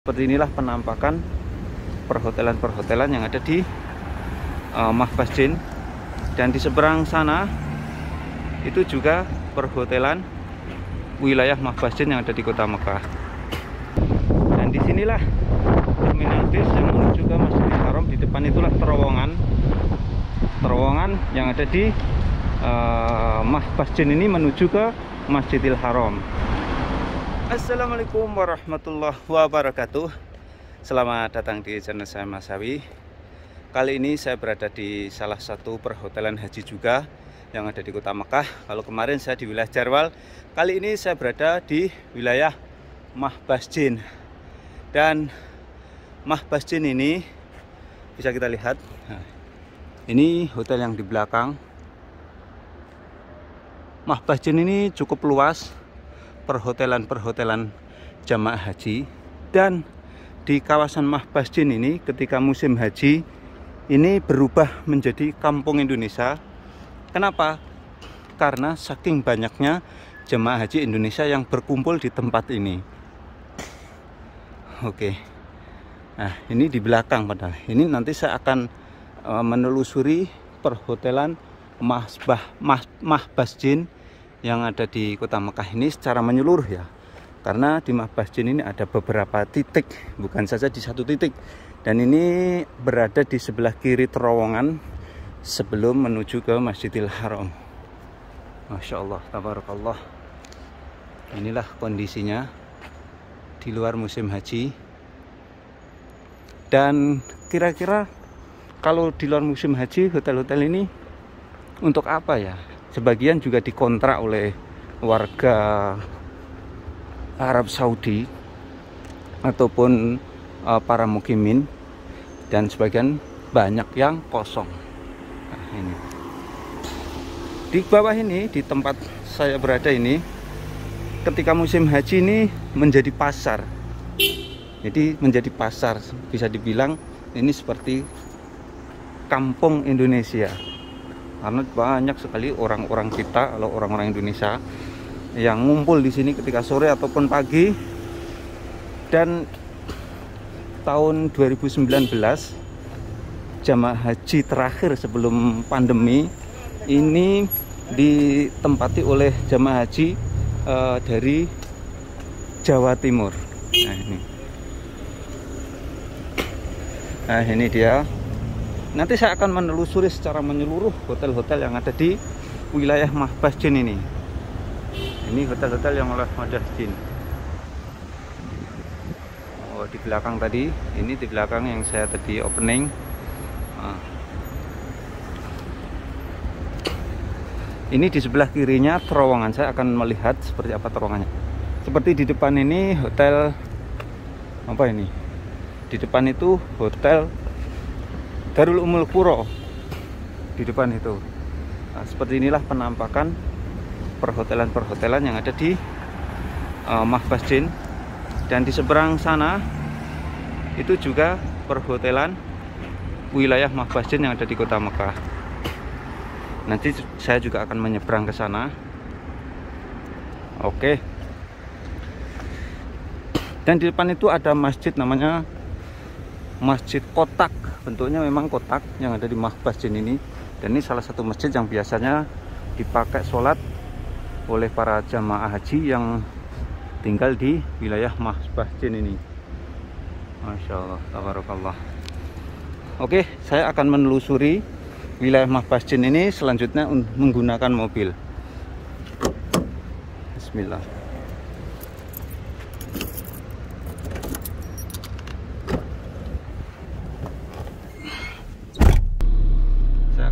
Seperti inilah penampakan perhotelan-perhotelan yang ada di Mahbasjin, dan di seberang sana itu juga perhotelan wilayah Mahbasjin yang ada di kota Mekah. Dan disinilah terminal bis yang menuju ke Masjidil Haram. Di depan itulah terowongan yang ada di Mahbasjin ini menuju ke Masjidil Haram. Assalamualaikum warahmatullahi wabarakatuh. Selamat datang di channel saya Mas Sawi. Kali ini saya berada di salah satu perhotelan haji juga yang ada di kota Mekah. Kalau kemarin saya di wilayah Jarwal, kali ini saya berada di wilayah Mahbasjin. Dan Mahbasjin ini bisa kita lihat. Nah, ini hotel yang di belakang. Mahbasjin ini cukup luas, perhotelan jamaah haji. Dan di kawasan Mahbasjin ini ketika musim haji ini berubah menjadi kampung Indonesia. Kenapa? Karena saking banyaknya jemaah haji Indonesia yang berkumpul di tempat ini. Oke. Nah, ini di belakang padahal. Ini nanti saya akan menelusuri perhotelan Mahbasjin yang ada di kota Mekah ini secara menyeluruh ya. Karena di Mahbasjin ini ada beberapa titik, bukan saja di satu titik. Dan ini berada di sebelah kiri terowongan sebelum menuju ke Masjidil Haram. Masya Allah, tabarakallah. Inilah kondisinya di luar musim haji. Dan kira-kira kalau di luar musim haji, hotel-hotel ini untuk apa ya? Sebagian juga dikontrak oleh warga Arab Saudi ataupun para mukimin, dan sebagian banyak yang kosong. Nah, ini di bawah ini, di tempat saya berada ini, ketika musim haji ini menjadi pasar. Jadi menjadi pasar, bisa dibilang ini seperti kampung Indonesia. Karena banyak sekali orang-orang kita, kalau orang-orang Indonesia yang ngumpul di sini ketika sore ataupun pagi. Dan tahun 2019 jamaah haji terakhir sebelum pandemi ini ditempati oleh jamaah haji dari Jawa Timur. Nah ini dia. Nanti saya akan menelusuri secara menyeluruh hotel-hotel yang ada di wilayah Mahbasjin ini. Ini hotel-hotel yang oleh Mahbasjin. Oh, di belakang tadi, ini di belakang yang saya tadi opening. Ini di sebelah kirinya terowongan. Saya akan melihat seperti apa terowongannya. Seperti di depan ini hotel apa ini? Di depan itu hotel Darul Ummul Qura di depan itu. Nah, seperti inilah penampakan perhotelan-perhotelan yang ada di Mahbasjin. Dan di seberang sana itu juga perhotelan wilayah Mahbasjin yang ada di kota Mekah. Nanti saya juga akan menyeberang ke sana. Oke. Dan di depan itu ada masjid, namanya Masjid Kotak. Bentuknya memang kotak yang ada di Mahbasjin ini. Dan ini salah satu masjid yang biasanya dipakai sholat oleh para jamaah haji yang tinggal di wilayah Mahbasjin ini. Masya Allah, tabarakallah. Oke, saya akan menelusuri wilayah Mahbasjin ini selanjutnya menggunakan mobil. Bismillah.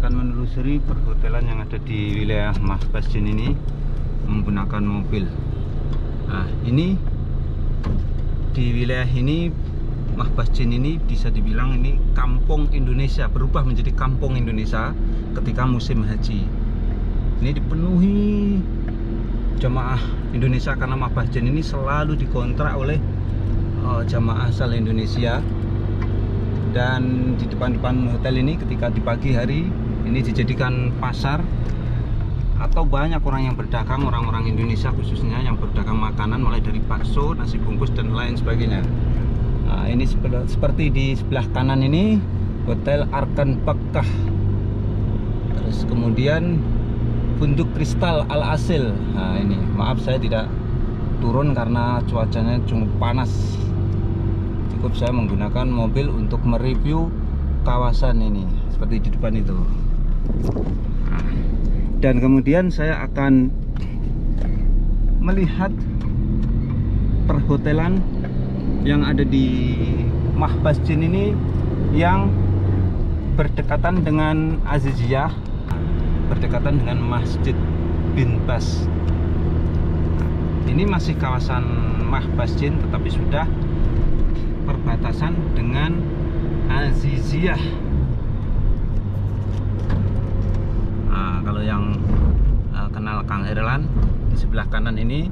Menelusuri perhotelan yang ada di wilayah Mahbasjin ini menggunakan mobil. Nah, ini di wilayah ini Mahbasjin ini bisa dibilang ini kampung Indonesia, berubah menjadi kampung Indonesia ketika musim haji. Ini dipenuhi jamaah Indonesia karena Mahbasjin ini selalu dikontrak oleh jamaah asal Indonesia. Dan di depan-depan hotel ini ketika di pagi hari ini dijadikan pasar, atau banyak orang yang berdagang, orang-orang Indonesia khususnya yang berdagang makanan mulai dari bakso, nasi bungkus dan lain sebagainya. ini seperti di sebelah kanan ini Hotel Arkan Pakkah. Terus kemudian Funduk Kristal Al Asil. Nah ini, maaf saya tidak turun karena cuacanya cukup panas. Cukup saya menggunakan mobil untuk mereview kawasan ini seperti di depan itu. Dan kemudian saya akan melihat perhotelan yang ada di Mahbasjin ini yang berdekatan dengan Aziziyah, berdekatan dengan Masjid bin Bas. Ini masih kawasan Mahbasjin tetapi sudah perbatasan dengan Aziziyah. Nah, kalau yang kenal Kang Erlan, di sebelah kanan ini,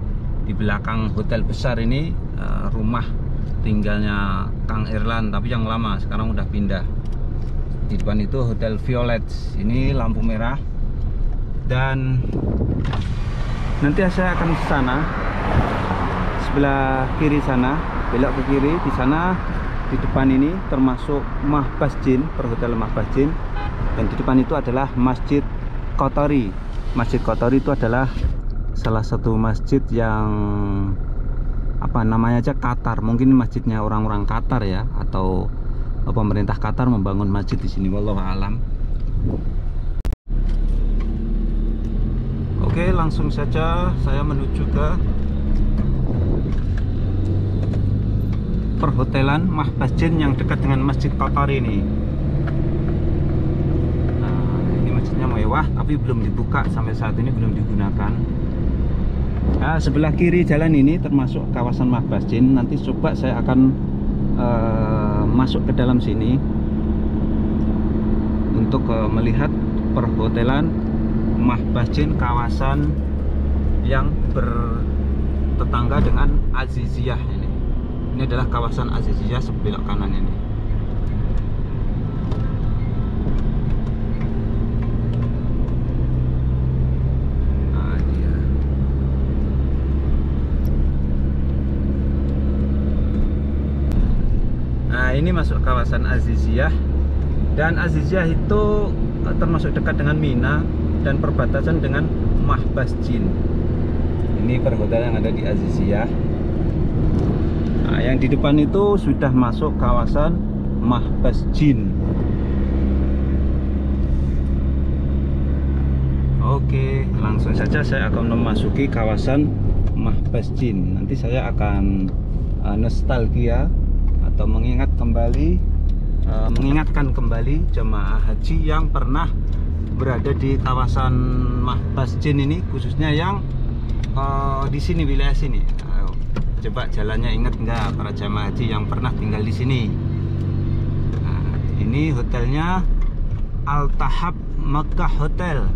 di belakang hotel besar ini, rumah tinggalnya Kang Erlan, tapi yang lama, sekarang udah pindah. Di depan itu Hotel Violet. Ini lampu merah. Dan nanti saya akan ke sana, sebelah kiri sana, belok ke kiri. Di sana, di depan ini termasuk Mahbasjin, perhotelan Mahbasjin. Dan di depan itu adalah Masjid Qatari. Masjid Qatari itu adalah salah satu masjid yang apa namanya aja, Qatar. Mungkin masjidnya orang-orang Qatar ya, atau pemerintah Qatar membangun masjid di sini, wallahu alam. Oke, langsung saja saya menuju ke perhotelan Mahbasjin yang dekat dengan Masjid Qatari ini. Nah, ini masjidnya mewah tapi belum dibuka sampai saat ini, belum digunakan. Nah, sebelah kiri jalan ini termasuk kawasan Mahbasjin. Nanti coba saya akan masuk ke dalam sini untuk melihat perhotelan Mahbasjin, kawasan yang bertetangga dengan Aziziyah ini. Ini adalah kawasan Aziziyah sebelok kanan ini. Nah, dia. Nah, ini masuk kawasan Aziziyah. Dan Aziziyah itu termasuk dekat dengan Mina dan perbatasan dengan Mahbasjin. Ini perhotelan yang ada di Aziziyah. Nah, yang di depan itu sudah masuk kawasan Mahbasjin. Oke, langsung saja saya akan memasuki kawasan Mahbasjin. Nanti saya akan nostalgia atau mengingatkan kembali jemaah haji yang pernah berada di kawasan Mahbasjin ini, khususnya yang di sini, wilayah sini. Coba jalannya ingat nggak para jamaah haji yang pernah tinggal di sini? Nah, ini hotelnya Al Tahab Makkah Hotel.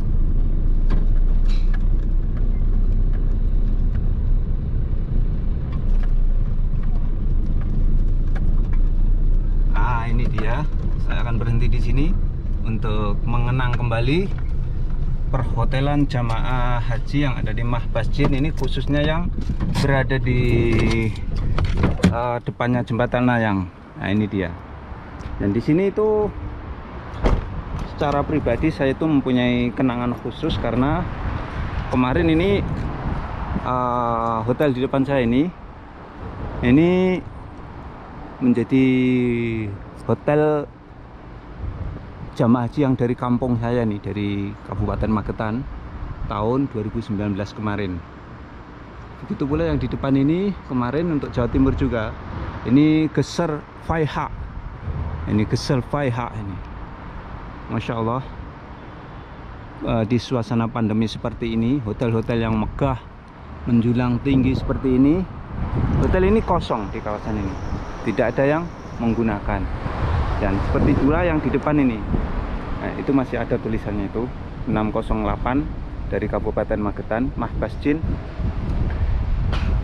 Nah, ini dia. Saya akan berhenti di sini untuk mengenang kembali perhotelan jamaah haji yang ada di Mahbasjin ini, khususnya yang berada di depannya jembatan layang. Nah, ini dia. Dan di sini itu secara pribadi saya itu mempunyai kenangan khusus karena kemarin ini hotel di depan saya ini menjadi hotel jamaah haji yang dari kampung saya nih, dari Kabupaten Magetan tahun 2019 kemarin. Begitu pula yang di depan ini kemarin untuk Jawa Timur juga. Ini Qasr Faiha. Ini Qasr Faiha ini. Masya Allah, di suasana pandemi seperti ini, hotel-hotel yang megah menjulang tinggi seperti ini, hotel ini kosong di kawasan ini, tidak ada yang menggunakan. Dan seperti pula yang di depan ini, nah, itu masih ada tulisannya itu 608 dari Kabupaten Magetan, Mahbasjin,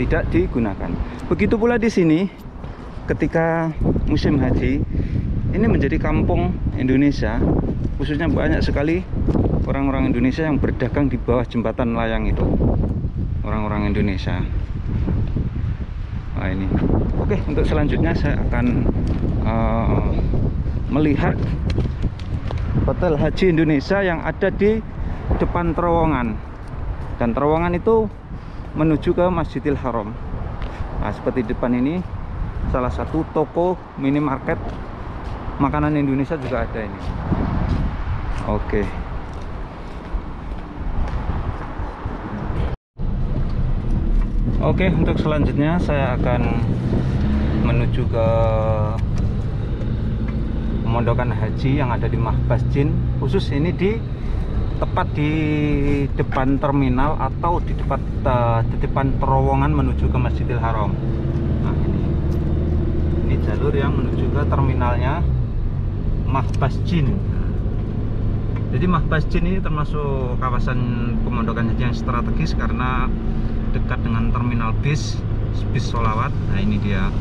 tidak digunakan. Begitu pula di sini ketika musim haji ini menjadi kampung Indonesia, khususnya banyak sekali orang-orang Indonesia yang berdagang di bawah jembatan layang itu, orang-orang Indonesia. Nah, Nah, ini. Oke, untuk selanjutnya saya akan melihat Hotel Haji Indonesia yang ada di depan terowongan, dan terowongan itu menuju ke Masjidil Haram. Nah, seperti di depan ini salah satu toko minimarket makanan Indonesia juga ada ini. Oke. Oke, untuk selanjutnya saya akan menuju ke Pemondokan Haji yang ada di Mahbas Jin, khusus ini tepat di depan terminal atau di depan terowongan menuju ke Masjidil Haram. Nah, ini jalur yang menuju ke terminalnya Mahbas Jin. Jadi Mahbas Jin ini termasuk kawasan pemondokan haji yang strategis karena dekat dengan terminal bis Sholawat. Nah, ini dia,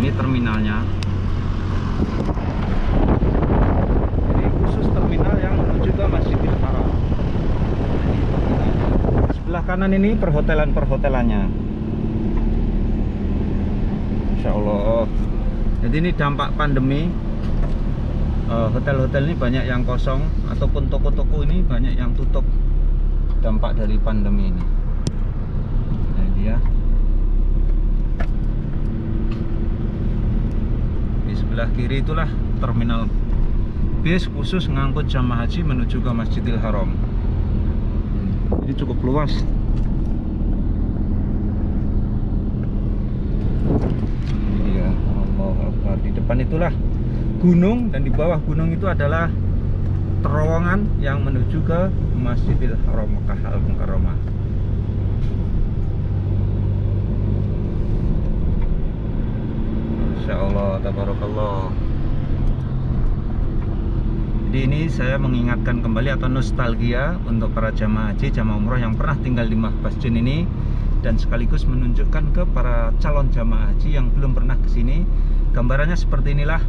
ini terminalnya. Jadi khusus terminal yang menuju ke Masjidil Haram. Sebelah kanan ini perhotelannya. Insya Allah. Jadi ini dampak pandemi, hotel-hotel ini banyak yang kosong ataupun toko-toko ini banyak yang tutup, dampak dari pandemi ini. Nah, dia di sebelah kiri itulah terminal bis khusus ngangkut jamaah haji menuju ke Masjidil Haram. Ini cukup luas. Ini ya, Allahu Akbar. Di depan itulah gunung, dan di bawah gunung itu adalah terowongan yang menuju ke Masjidil Haram Makkah Al-Mukarramah. Masya Allah, tabarakallah. Jadi ini saya mengingatkan kembali atau nostalgia untuk para jamaah haji, jamaah umroh yang pernah tinggal di Mahbas Jin ini, dan sekaligus menunjukkan ke para calon jamaah haji yang belum pernah ke sini, gambarannya seperti inilah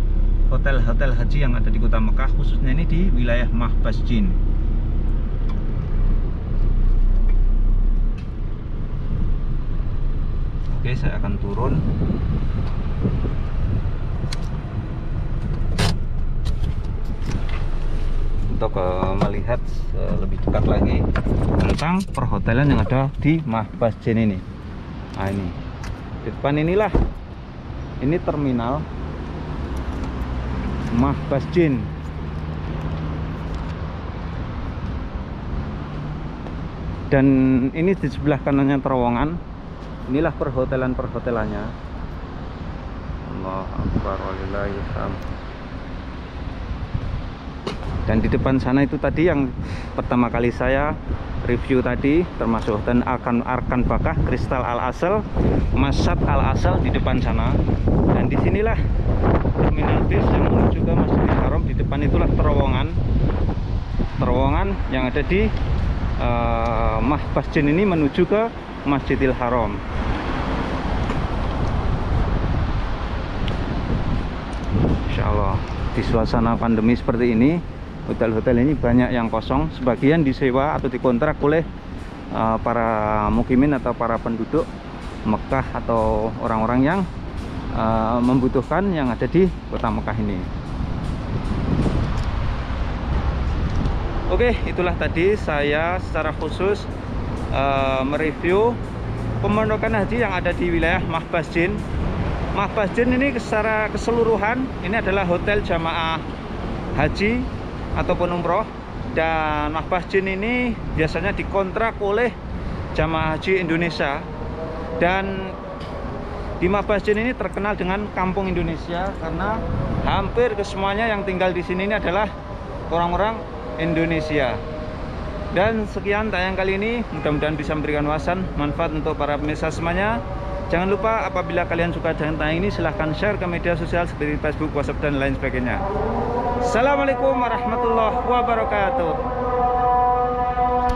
hotel-hotel haji yang ada di kota Mekah, khususnya ini di wilayah Mahbas Jin. Oke, saya akan turun. Untuk melihat lebih dekat lagi tentang perhotelan yang ada di Mahbas Jin ini. Nah, ini di depan inilah, ini terminal Mahbas Jin. Dan ini di sebelah kanannya terowongan. Inilah perhotelannya. Allahu Akbar walillahil hamd. Dan di depan sana itu tadi yang pertama kali saya review tadi, termasuk dan Arkan Bakah, Kristal Al Asal, Masjid Al Asal di depan sana. Dan disinilah terminal bis yang menuju ke Masjidil Haram. Di depan itulah terowongan yang ada di Mahbas Jin ini menuju ke Masjidil Haram. Insya Allah di suasana pandemi seperti ini, hotel-hotel ini banyak yang kosong, sebagian disewa atau dikontrak oleh para mukimin atau para penduduk Mekah atau orang-orang yang membutuhkan yang ada di kota Mekah ini. Oke, itulah tadi saya secara khusus mereview pemondokan haji yang ada di wilayah Mahbas Jin. Mahbas Jin ini secara keseluruhan ini adalah hotel jamaah haji ataupun umroh, dan Mahbas Jin ini biasanya dikontrak oleh jamaah haji Indonesia. Dan di Mahbas Jin ini terkenal dengan kampung Indonesia karena hampir kesemuanya yang tinggal di sini ini adalah orang-orang Indonesia. Dan sekian tayang kali ini, mudah-mudahan bisa memberikan wawasan manfaat untuk para pemirsa semuanya. Jangan lupa apabila kalian suka dengan tayang ini, silahkan share ke media sosial seperti Facebook, WhatsApp, dan lain sebagainya. Assalamualaikum warahmatullahi wabarakatuh.